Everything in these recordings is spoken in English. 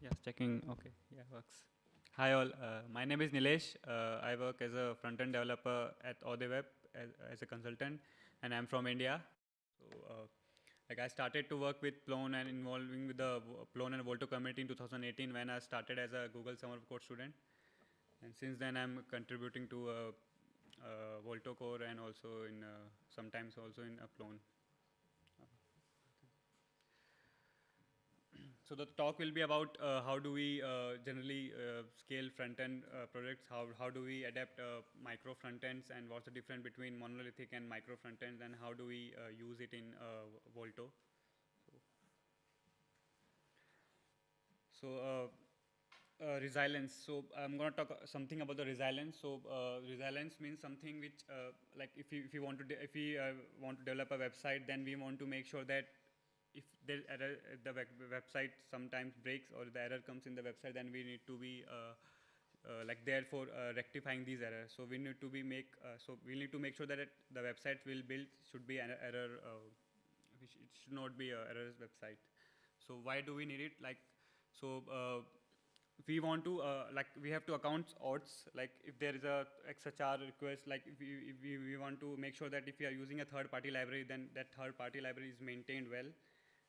Yes, checking. Okay, yeah, works. Hi all, my name is Nilesh. I work as a front-end developer at Web as a consultant, and I'm from India. So, like I started to work with Plone and involving with the Plone and Volto community in 2018 when I started as a Google Summer of Code student, and since then I'm contributing to Volto core and also in sometimes also in Plone. So the talk will be about how do we generally scale front-end projects, how do we adapt micro front-ends, and what's the difference between monolithic and micro front-ends, and how do we use it in Volto. So resilience. So I'm going to talk something about the resilience. So resilience means something which, like, if you want to if we want to develop a website, then we want to make sure that if the error, the website sometimes breaks or the error comes in the website, then we need to be like there for rectifying these errors. So we need to be we need to make sure that the website will build should be an error. It should not be a errorless website. So why do we need it? Like, so we want to like we have to account odds. Like if there is a XHR request, like if we want to make sure that if we are using a third-party library, then that third-party library is maintained well.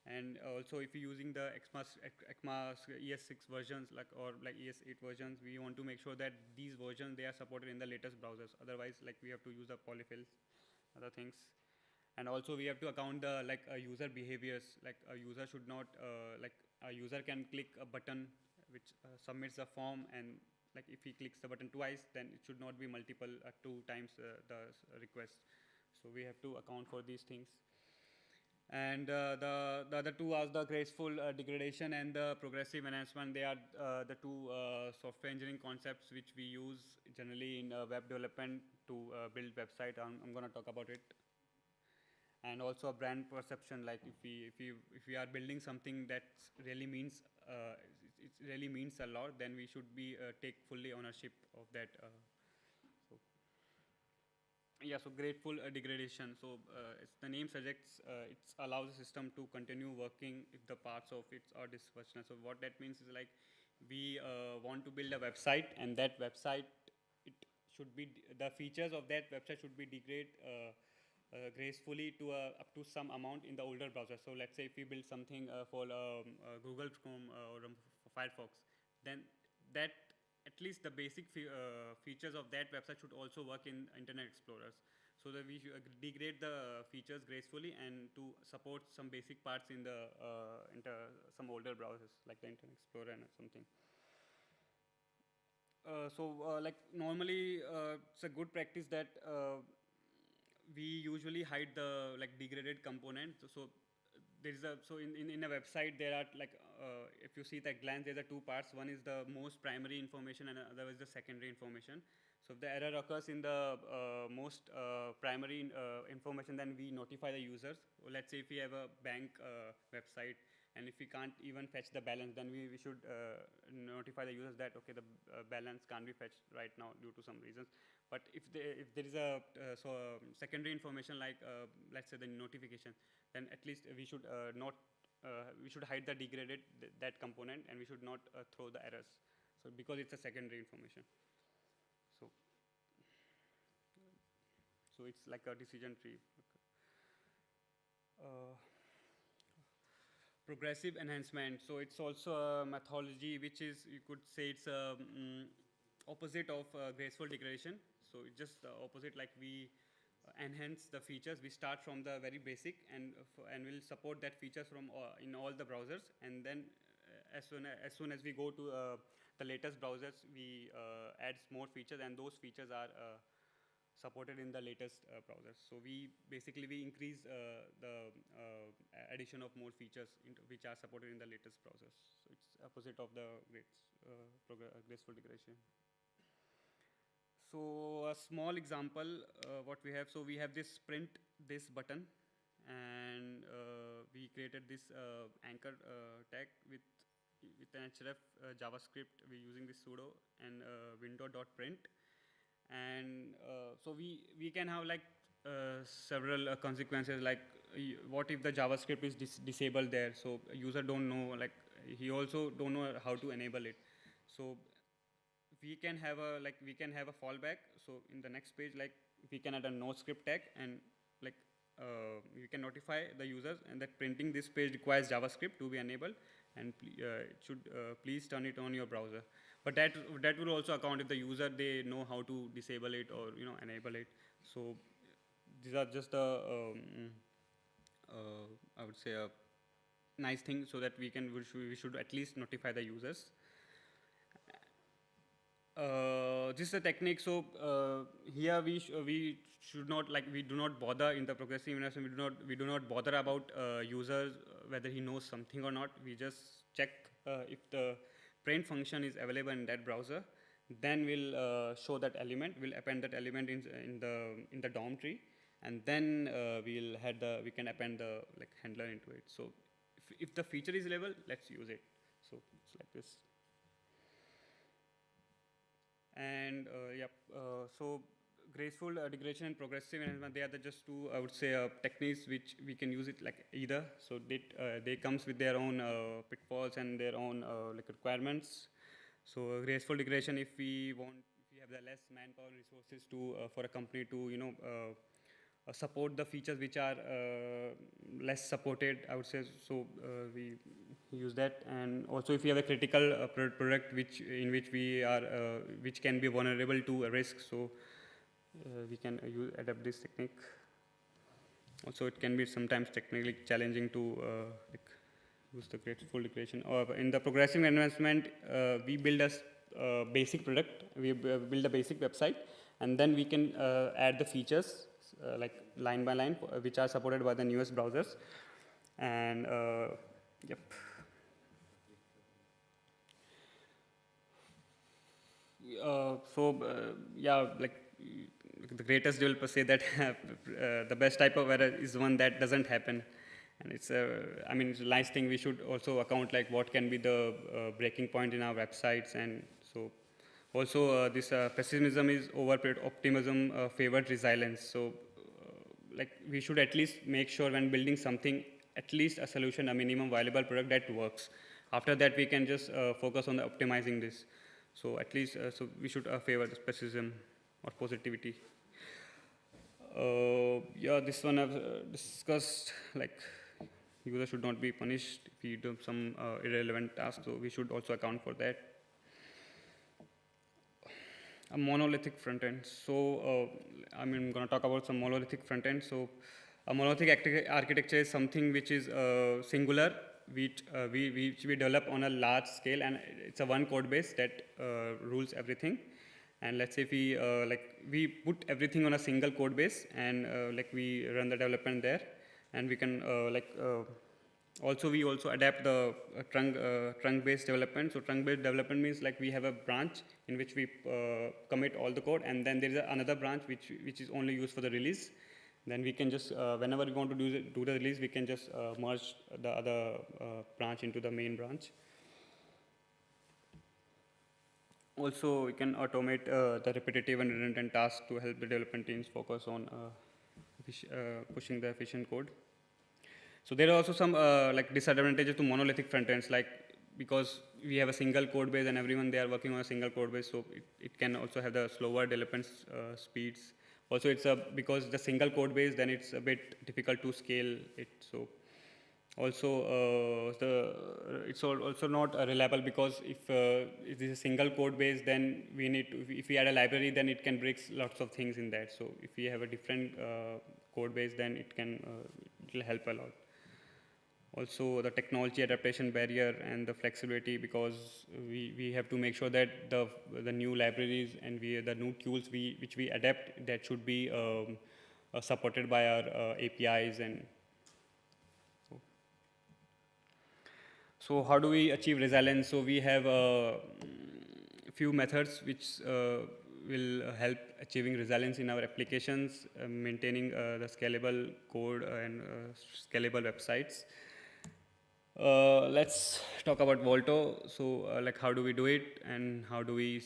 And also, if you're using the ECMA ES6 versions, or ES8 versions, we want to make sure that these versions they are supported in the latest browsers. Otherwise, like we have to use the polyfills, other things. And also we have to account the user behaviors. Like a user should not like a user can click a button which submits a form, and like if he clicks the button twice, then it should not be multiple 2 times the request. So we have to account for these things. And the other two are the graceful degradation and the progressive enhancement. They are the two software engineering concepts which we use generally in web development to build website. I'm going to talk about it. And also a brand perception, like if we are building something that really means it really means a lot, then we should be take fully ownership of that. So yeah, so grateful degradation. So the name suggests it allows the system to continue working if the parts of it are dysfunctional. So what that means is like we want to build a website, and that website, it should be the features of that website should be degrade gracefully to up to some amount in the older browser. So let's say if we build something for Google Chrome or Firefox, then that at least the basic features of that website should also work in Internet Explorers. So that we should degrade the features gracefully and to support some basic parts in the some older browsers like the Internet Explorer and something. Like normally, it's a good practice that we usually hide the like degraded component. So there is a in a website there are like if you see at a glance there are two parts. One is the most primary information and other is the secondary information. So if the error occurs in the most primary information, then we notify the users. Let's say if we have a bank website, and if we can't even fetch the balance, then we should notify the users that okay, the balance can't be fetched right now due to some reasons. But if there is a secondary information like let's say the notification, then at least we should not we should hide the degraded that component, and we should not throw the errors. So because it's a secondary information. So so it's like a decision tree. Progressive enhancement. So it's also a methodology which is, you could say, it's a opposite of graceful degradation. So it's just the opposite. Like we enhance the features. We start from the very basic, and we'll support that features from in all the browsers. And then as soon as we go to the latest browsers, we add more features, and those features are supported in the latest browsers. So we increase the addition of more features which are supported in the latest browsers. So it's opposite of the graceful degradation. So a small example, what we have. So we have this print this button, and we created this anchor tag with an href JavaScript. We're using this sudo and window.print. And so we can have like several consequences, like what if the JavaScript is disabled there, so user don't know like he also don't know how to enable it. So we can have a fallback. So in the next page, like we can add a no script tag, and like you can notify the users and that printing this page requires JavaScript to be enabled, and it should please turn it on your browser. But that will also account if the user they know how to disable it or enable it. So these are just I would say a nice thing, so that we should at least notify the users. This is a technique. So here we should not, like, we do not bother in the progressive investment. We do not bother about users whether he knows something or not. We just check if the print function is available in that browser. Then we'll show that element. We'll append that element in the DOM tree, and then we can append the handler into it. So if the feature is available, let's use it. So it's like this. And so graceful degradation and progressive enhancement, they are just two, I would say, techniques which we can use it like either. So they comes with their own pitfalls and their own requirements. So graceful degradation, if we have the less manpower resources to for a company to support the features which are less supported, I would say. So we use that. And also, if you have a critical product which can be vulnerable to a risk, so we can adapt this technique. Also, it can be sometimes technically challenging to use the graceful degradation. Or in the progressive advancement, we build a basic product. We build a basic website, and then we can add the features like line by line, which are supported by the newest browsers. And yep. The greatest developers say that the best type of error is one that doesn't happen. And it's it's a nice thing. We should also account like what can be the breaking point in our websites. And so also this pessimism is over optimism favored resilience. So we should at least make sure when building something, at least a solution, a minimum viable product that works. After that, we can just focus on the optimizing this. So at least, so we should favor this pessimism or positivity. This one I've discussed, like user should not be punished if you do some irrelevant task, so we should also account for that. A monolithic front end. So I'm going to talk about some monolithic front end. So a monolithic architecture is something which is singular, which we develop on a large scale, and it's a one code base that rules everything. And let's say if we put everything on a single code base, and we run the development there, and we can we also adapt the trunk based development. So trunk based development means like we have a branch in which we commit all the code, and then there is another branch which is only used for the release. Then we can just whenever we want to do the release, we can just merge the other branch into the main branch. Also, we can automate the repetitive and redundant tasks to help the development teams focus on pushing the efficient code. So there are also some disadvantages to monolithic front ends, like because we have a single code base and everyone they are working on a single code base, so it can also have the slower development speeds. Also, it's because the single code base, then it's a bit difficult to scale it. So also it's also not reliable, because if it is a single code base, then we need to, if we add a library, then it can break lots of things in that. So if we have a different code base, then it will help a lot. Also the technology adaptation barrier and the flexibility, because we have to make sure that the new libraries and the new tools which we adapt, that should be supported by our APIs. And so how do we achieve resilience? So we have a few methods which will help achieving resilience in our applications, maintaining the scalable code and scalable websites. Let's talk about Volto. So how do we do it, and how do we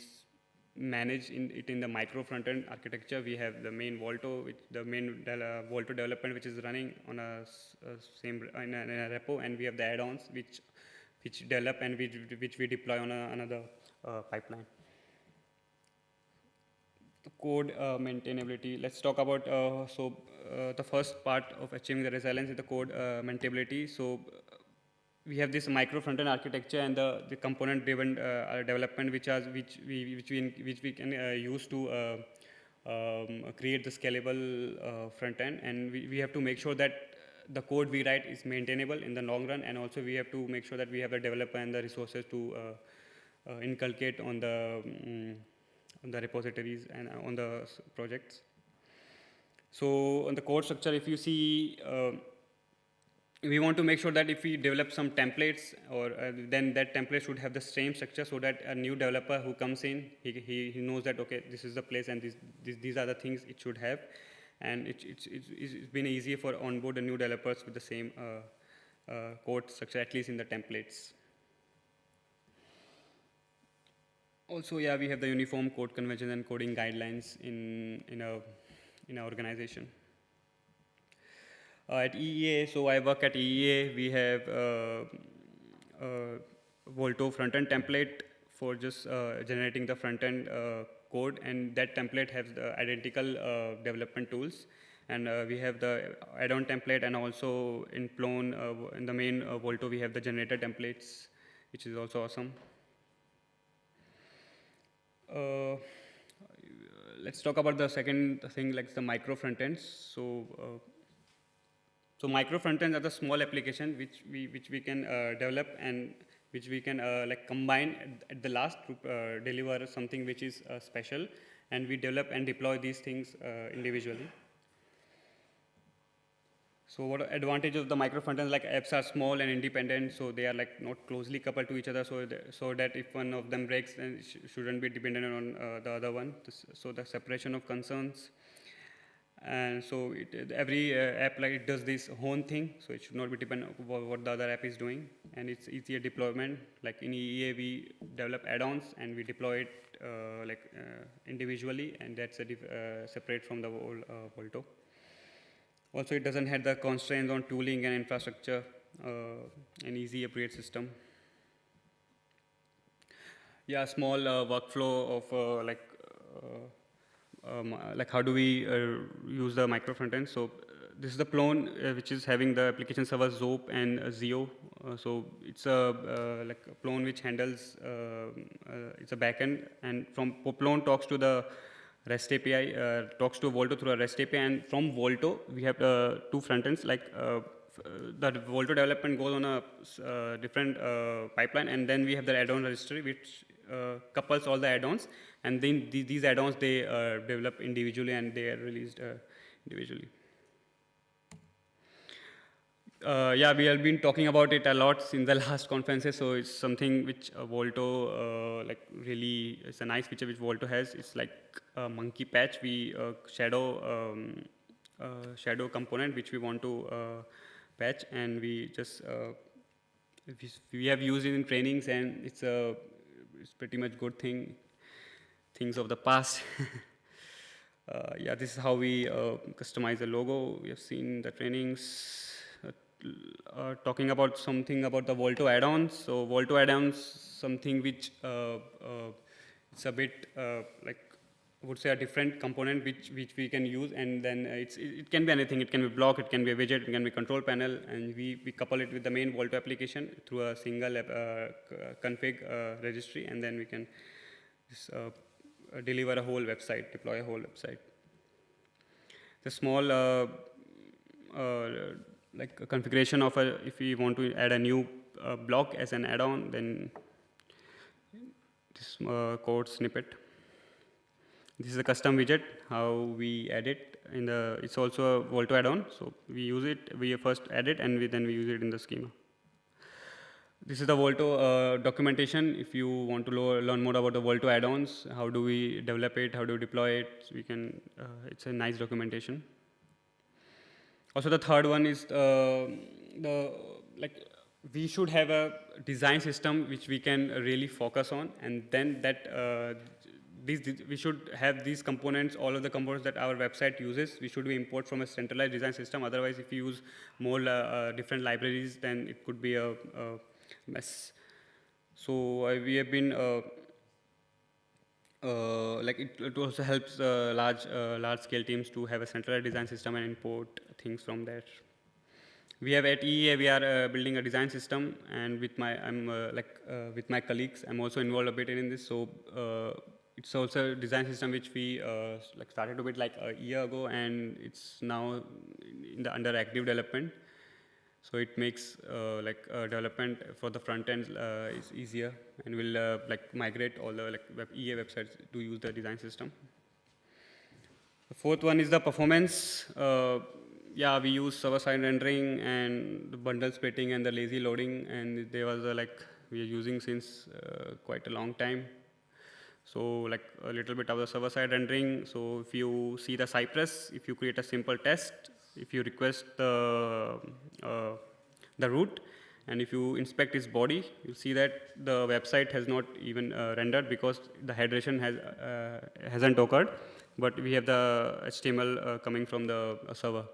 manage it in the micro front-end architecture? We have the main Volto, Volto development, which is running on in a repo, and we have the add-ons which which develop and which we deploy on another pipeline. The code maintainability. Let's talk about the first part of achieving the resilience is the code maintainability. So we have this micro front-end architecture and the component-driven development, which we can use to create the scalable front-end, and we have to make sure that the code we write is maintainable in the long run, and also we have to make sure that we have the developer and the resources to inculcate on the repositories and on the projects. So on the code structure, if you see, we want to make sure that if we develop some templates, or then that template should have the same structure, so that a new developer who comes in, he knows that, okay, this is the place and these are the things it should have. And it's been easier for onboard the new developers with the same code structure, at least in the templates. Also, yeah, we have the uniform code convention and coding guidelines in our organization. At EEA, so I work at EEA, we have Volto front-end template for just generating the front-end code, and that template has the identical development tools. And we have the add-on template, and also in Plone, in the main Volto, we have the generator templates, which is also awesome. Let's talk about the second thing, like the micro front-ends. So micro front-ends are the small application which we can develop, and which we can like combine at the last to deliver something which is special, and we develop and deploy these things individually. So what advantage of the micro frontends, like apps are small and independent, so they are like not closely coupled to each other, so that if one of them breaks, then it shouldn't be dependent on the other one. So the separation of concerns. And so every app, like, it does this own thing, so it should not be dependent on what the other app is doing, and it's easier deployment. Like in EEA, we develop add-ons and we deploy it individually, and that's separate from the whole Volto. Also, it doesn't have the constraints on tooling and infrastructure, an easy upgrade system. Yeah, small workflow of like how do we use the micro frontend. So this is the Plone, which is having the application server Zope and Zio. So it's a like a Plone which handles, it's a backend, and from Plone talks to the REST API, talks to Volto through a REST API, and from Volto we have two frontends. Like the Volto development goes on a different pipeline, and then we have the add-on registry which couples all the add-ons, and then these add-ons they develop individually and they are released individually. Yeah, we have been talking about it a lot in the last conferences, so it's something which Volto, like really, it's a nice feature which Volto has. It's like a monkey patch. We shadow component which we want to patch, and we just we have used it in trainings, and it's pretty much good things of the past. Yeah, this is how we customize the logo. We have seen the trainings. Talking about something about the Volto add-ons. So Volto add-ons, something which it's a bit like, I would say, a different component which we can use, and then it can be anything. It can be block, it can be a widget, it can be control panel, and we couple it with the main Volto application through a single config registry, and then we can just, deliver a whole website, deploy a whole website. The small like a configuration of if we want to add a new block as an add-on, then this code snippet. This is a custom widget, how we add it in the, it's also a Volto add-on, so we use it, we first add it, and then we use it in the schema. This is the Volto documentation. If you want to learn more about the Volto add-ons, how do we develop it, how do we deploy it, so we can, it's a nice documentation. Also, the third one is like, we should have a design system which we can really focus on, and then that we should have these components, all of the components that our website uses, we should be import from a centralized design system. Otherwise, if you use more different libraries, then it could be a mess. So we have been like it also helps large scale teams to have a centralized design system and import things from there. We have at EEA, we are building a design system, and with my with my colleagues, I'm also involved a bit in this. So it's also a design system which we like started to build like a year ago, and it's now under active development. So it makes development for the front end is easier, and will like migrate all the EA websites to use the design system. The fourth one is the performance. Yeah, we use server-side rendering and the bundle splitting and the lazy loading, and they was we are using since quite a long time. So like a little bit of the server-side rendering. So if you see the Cypress, if you create a simple test, if you request the root, and if you inspect its body, you'll see that the website has not even rendered because the hydration hasn't occurred. But we have the HTML coming from the server.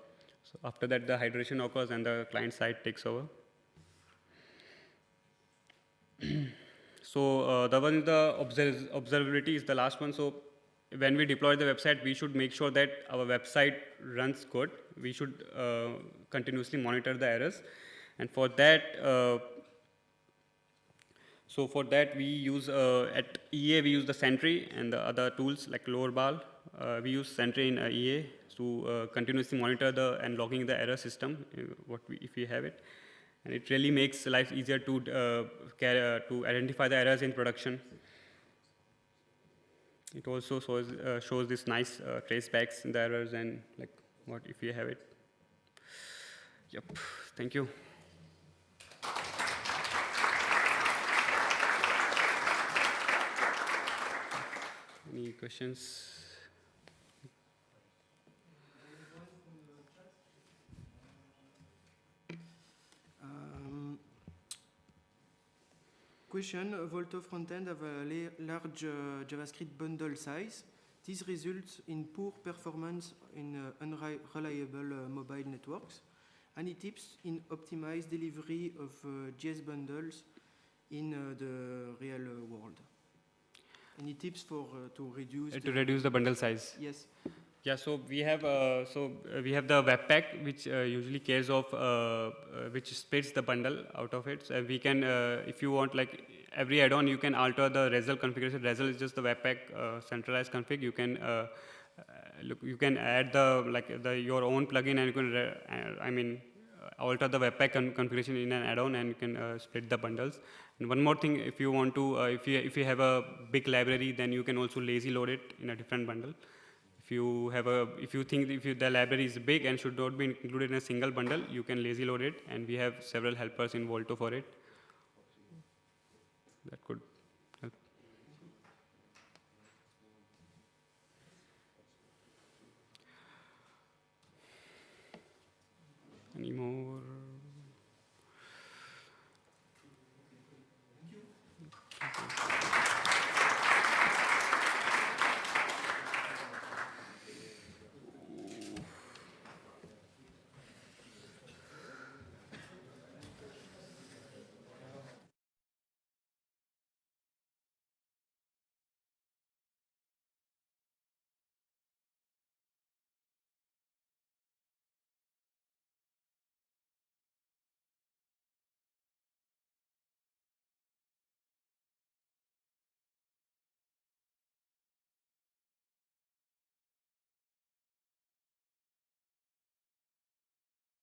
So after that, the hydration occurs and the client side takes over. So the one is the observability is the last one. So when we deploy the website, we should make sure that our website runs good. We should continuously monitor the errors, and for that, we use at EA we use the Sentry and the other tools like Lowerball. We use Sentry in EA to continuously monitor and logging the error system if we have it. And it really makes life easier to identify the errors in production. It also shows this nice tracebacks in the errors and like what if you have it. Yep, thank you. Any questions? Question, Volto frontend have a large JavaScript bundle size. This results in poor performance in unreliable mobile networks. Any tips in optimized delivery of JS bundles in the real world? Any tips for to reduce the bundle size? Yes. Yeah, so we have the Webpack, which usually cares of which splits the bundle out of it. So we can, if you want, like every add-on, you can alter the result configuration. Result is just the Webpack centralized config. You can you can add your own plugin, and you can alter the Webpack configuration in an add-on, and you can split the bundles. And one more thing, if you want to, if you have a big library, then you can also lazy load it in a different bundle. If you think the library is big and should not be included in a single bundle, you can lazy load it, and we have several helpers in Volto for it. That could